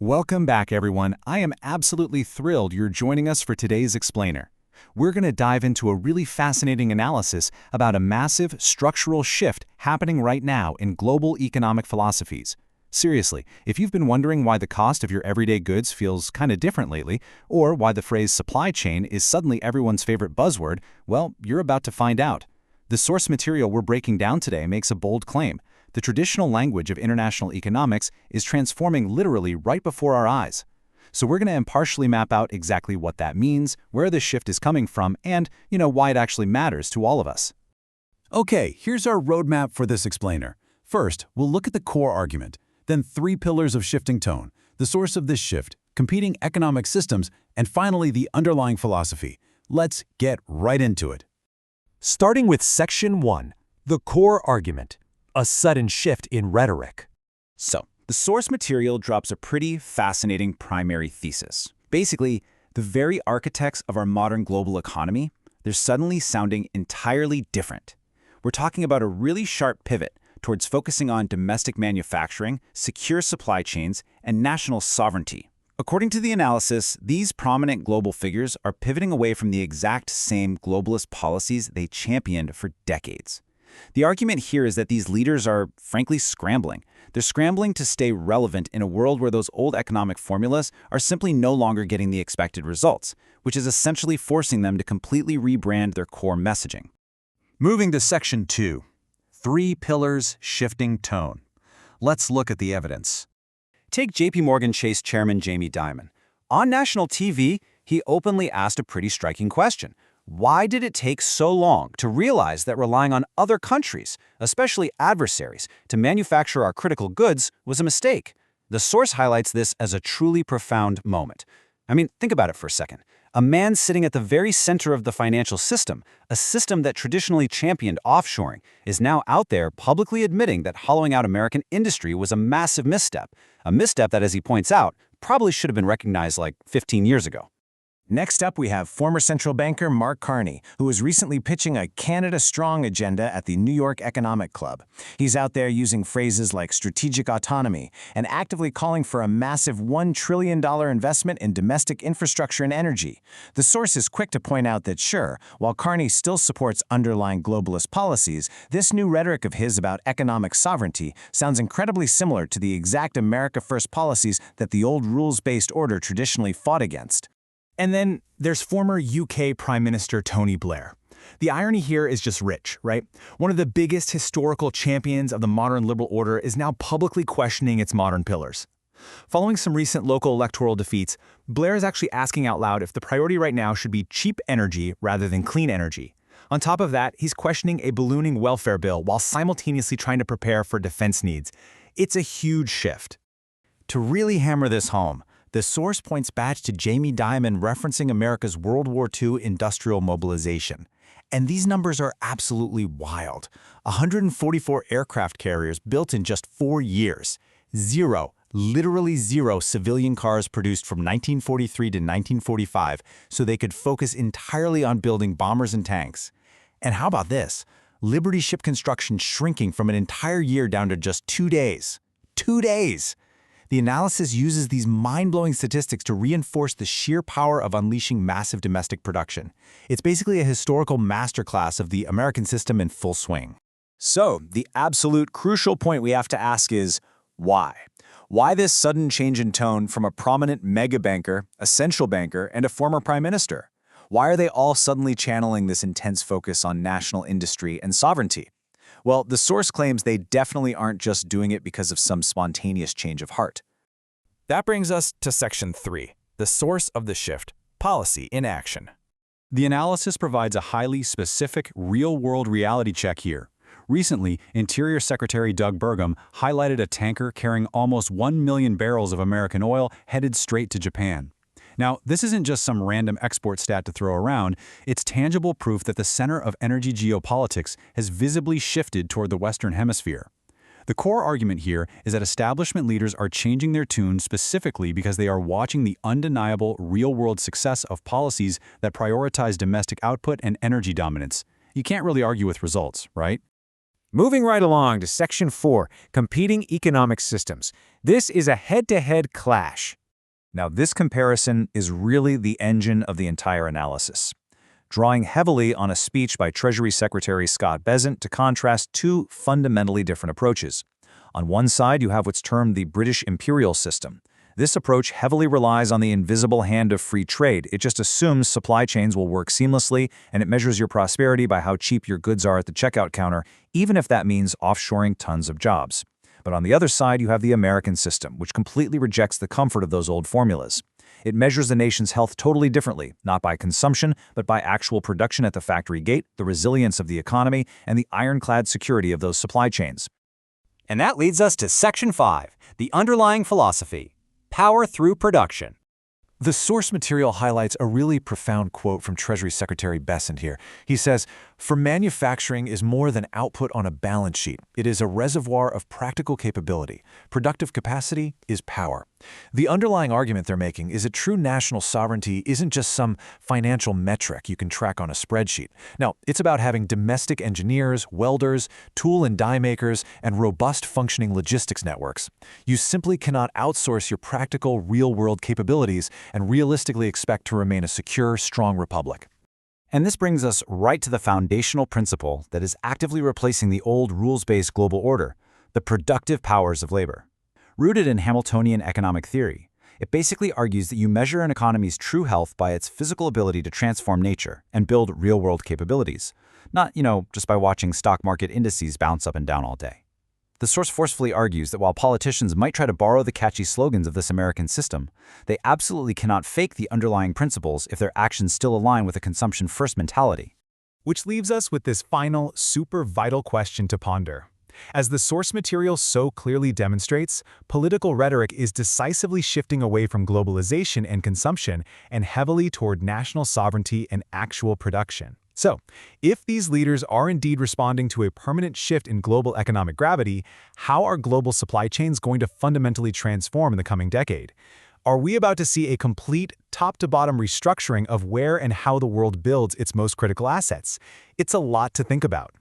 Welcome back, everyone. I am absolutely thrilled you're joining us for today's explainer. We're going to dive into a really fascinating analysis about a massive structural shift happening right now in global economic philosophies. Seriously, if you've been wondering why the cost of your everyday goods feels kind of different lately, or why the phrase supply chain is suddenly everyone's favorite buzzword, well, you're about to find out. The source material we're breaking down today makes a bold claim. The traditional language of international economics is transforming literally right before our eyes. So we're going to impartially map out exactly what that means, where this shift is coming from, and, why it actually matters to all of us. Okay, here's our roadmap for this explainer. First, we'll look at the core argument, then three pillars of shifting tone, the source of this shift, competing economic systems, and finally the underlying philosophy. Let's get right into it. Starting with Section 1, the core argument, a sudden shift in rhetoric. So, the source material drops a pretty fascinating primary thesis. Basically, the very architects of our modern global economy, they're suddenly sounding entirely different. We're talking about a really sharp pivot towards focusing on domestic manufacturing, secure supply chains, and national sovereignty. According to the analysis, these prominent global figures are pivoting away from the exact same globalist policies they championed for decades. The argument here is that these leaders are, frankly, scrambling. They're scrambling to stay relevant in a world where those old economic formulas are simply no longer getting the expected results, which is essentially forcing them to completely rebrand their core messaging. Moving to Section 2, three pillars, shifting tone. Let's look at the evidence. Take JP Morgan Chase chairman Jamie Dimon. On national TV, he openly asked a pretty striking question. Why did it take so long to realize that relying on other countries, especially adversaries, to manufacture our critical goods was a mistake? The source highlights this as a truly profound moment. I mean, think about it for a second. A man sitting at the very center of the financial system, a system that traditionally championed offshoring, is now out there publicly admitting that hollowing out American industry was a massive misstep. A misstep that, as he points out, probably should have been recognized like 15 years ago. Next up, we have former central banker Mark Carney, who is recently pitching a Canada Strong agenda at the New York Economic Club. He's out there using phrases like strategic autonomy and actively calling for a massive $1 trillion investment in domestic infrastructure and energy. The source is quick to point out that, sure, while Carney still supports underlying globalist policies, this new rhetoric of his about economic sovereignty sounds incredibly similar to the exact America First policies that the old rules-based order traditionally fought against. And then there's former UK Prime Minister Tony Blair. The irony here is just rich, right? One of the biggest historical champions of the modern liberal order is now publicly questioning its modern pillars. Following some recent local electoral defeats, Blair is actually asking out loud if the priority right now should be cheap energy rather than clean energy. On top of that, he's questioning a ballooning welfare bill while simultaneously trying to prepare for defense needs. It's a huge shift. To really hammer this home, the source points back to Jamie Dimon referencing America's World War II industrial mobilization. And these numbers are absolutely wild. 144 aircraft carriers built in just 4 years. Zero, literally zero civilian cars produced from 1943 to 1945 so they could focus entirely on building bombers and tanks. And how about this? Liberty ship construction shrinking from an entire year down to just 2 days. 2 days! The analysis uses these mind-blowing statistics to reinforce the sheer power of unleashing massive domestic production. It's basically a historical masterclass of the American system in full swing. So, the absolute crucial point we have to ask is, why? Why this sudden change in tone from a prominent mega banker, a central banker, and a former prime minister? Why are they all suddenly channeling this intense focus on national industry and sovereignty? Well, the source claims they definitely aren't just doing it because of some spontaneous change of heart. That brings us to Section 3, the source of the shift, policy in action. The analysis provides a highly specific, real-world reality check here. Recently, Interior Secretary Doug Burgum highlighted a tanker carrying almost 1 million barrels of American oil headed straight to Japan. Now, this isn't just some random export stat to throw around, it's tangible proof that the center of energy geopolitics has visibly shifted toward the Western Hemisphere. The core argument here is that establishment leaders are changing their tune specifically because they are watching the undeniable real-world success of policies that prioritize domestic output and energy dominance. You can't really argue with results, right? Moving right along to Section 4, Competing Economic Systems. This is a head-to-head clash. Now, this comparison is really the engine of the entire analysis, drawing heavily on a speech by Treasury Secretary Scott Bessent to contrast two fundamentally different approaches. On one side, you have what's termed the British imperial system. This approach heavily relies on the invisible hand of free trade. It just assumes supply chains will work seamlessly, and it measures your prosperity by how cheap your goods are at the checkout counter, even if that means offshoring tons of jobs. But on the other side, you have the American system, which completely rejects the comfort of those old formulas. It measures the nation's health totally differently, not by consumption, but by actual production at the factory gate, the resilience of the economy, and the ironclad security of those supply chains. And that leads us to Section 5, the underlying philosophy: power through production. The source material highlights a really profound quote from Treasury Secretary Bessent here. He says, "For manufacturing is more than output on a balance sheet. It is a reservoir of practical capability. Productive capacity is power." The underlying argument they're making is that true national sovereignty isn't just some financial metric you can track on a spreadsheet. No, it's about having domestic engineers, welders, tool and die makers, and robust functioning logistics networks. You simply cannot outsource your practical, real-world capabilities and realistically expect to remain a secure, strong republic. And this brings us right to the foundational principle that is actively replacing the old rules-based global order: the productive powers of labor. Rooted in Hamiltonian economic theory, it basically argues that you measure an economy's true health by its physical ability to transform nature and build real-world capabilities, not, just by watching stock market indices bounce up and down all day. The source forcefully argues that while politicians might try to borrow the catchy slogans of this American system, they absolutely cannot fake the underlying principles if their actions still align with a consumption-first mentality. Which leaves us with this final, super vital question to ponder. As the source material so clearly demonstrates, political rhetoric is decisively shifting away from globalization and consumption and heavily toward national sovereignty and actual production. So, if these leaders are indeed responding to a permanent shift in global economic gravity, how are global supply chains going to fundamentally transform in the coming decade? Are we about to see a complete, top-to-bottom restructuring of where and how the world builds its most critical assets? It's a lot to think about.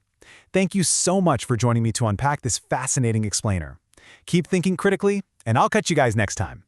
Thank you so much for joining me to unpack this fascinating explainer. Keep thinking critically, and I'll catch you guys next time.